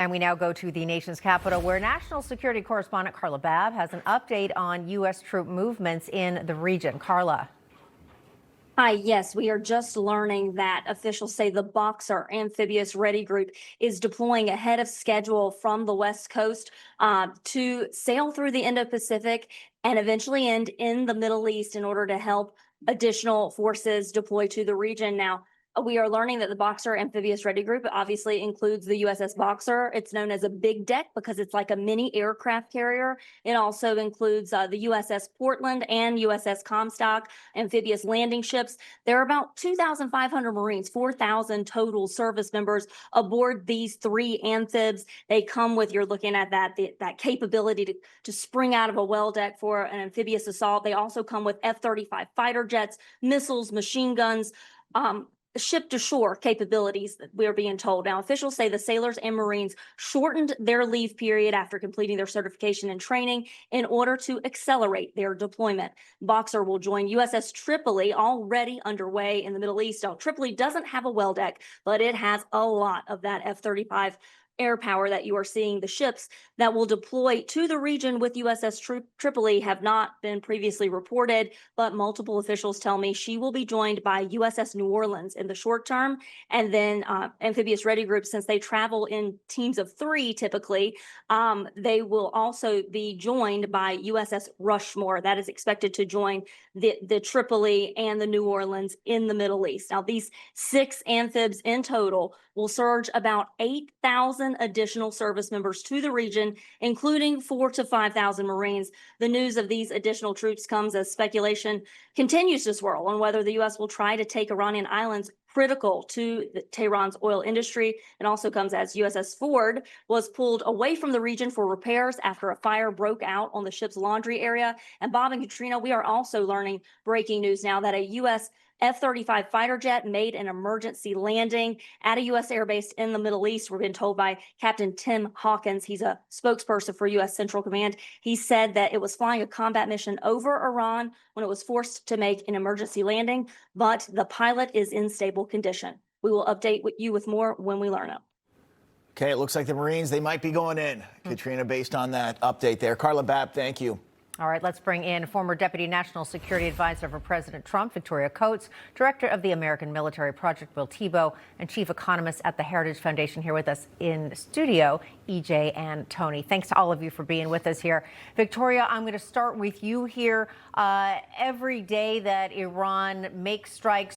And we now go to the nation's capital, where national security correspondent Carla Babb has an update on U.S. troop movements in the region. Carla. Hi, yes, we are just learning that officials say the Boxer amphibious ready group is deploying ahead of schedule from the West Coast to sail through the Indo-Pacific and eventually end in the Middle East in order to help additional forces deploy to the region. Now, we are learning that the Boxer amphibious ready group obviously includes the USS Boxer. It's known as a big deck because it's like a mini aircraft carrier. It also includes the USS Portland and USS Comstock amphibious landing ships. There are about 2,500 Marines, 4,000 total service members aboard these three amphibs. They come with, you're looking at that capability to spring out of a well deck for an amphibious assault. They also come with F-35 fighter jets, missiles, machine guns, ship-to-shore capabilities that we're being told. Now, officials say the sailors and Marines shortened their leave period after completing their certification and training in order to accelerate their deployment. Boxer will join USS Tripoli, already underway in the Middle East. Now, Tripoli doesn't have a well deck, but it has a lot of that F-35 air power that you are seeing. The ships that will deploy to the region with USS Tripoli have not been previously reported, but multiple officials tell me she will be joined by USS New Orleans in the short term, and then amphibious ready group, since they travel in teams of 3 typically, they will also be joined by USS Rushmore. That is expected to join the Tripoli and the New Orleans in the Middle East. Now, these 6 amphibs in total will surge about 8,000 additional service members to the region, including 4,000 to 5,000 Marines. The news of these additional troops comes as speculation continues to swirl on whether the U.S. will try to take Iranian islands critical to Tehran's oil industry. It also comes as USS Ford was pulled away from the region for repairs after a fire broke out on the ship's laundry area. And Bob and Katrina, we are also learning breaking news now that a U.S. F-35 fighter jet made an emergency landing at a U.S. airbase in the Middle East. We're being told by Captain Tim Hawkins. He's a spokesperson for U.S. Central Command. He said that it was flying a combat mission over Iran when it was forced to make an emergency landing, but the pilot is in stable condition. We will update you with more when we learn it. Okay, it looks like the Marines, they might be going in, Katrina, based on that update there. Carla Babb, thank you. All right, let's bring in former Deputy National Security Advisor for President Trump, Victoria Coates, Director of the American Military Project, Will Tebow, and Chief Economist at the Heritage Foundation here with us in studio, EJ and Tony. Thanks to all of you for being with us here. Victoria, I'm going to start with you here. Every day that Iran makes strikes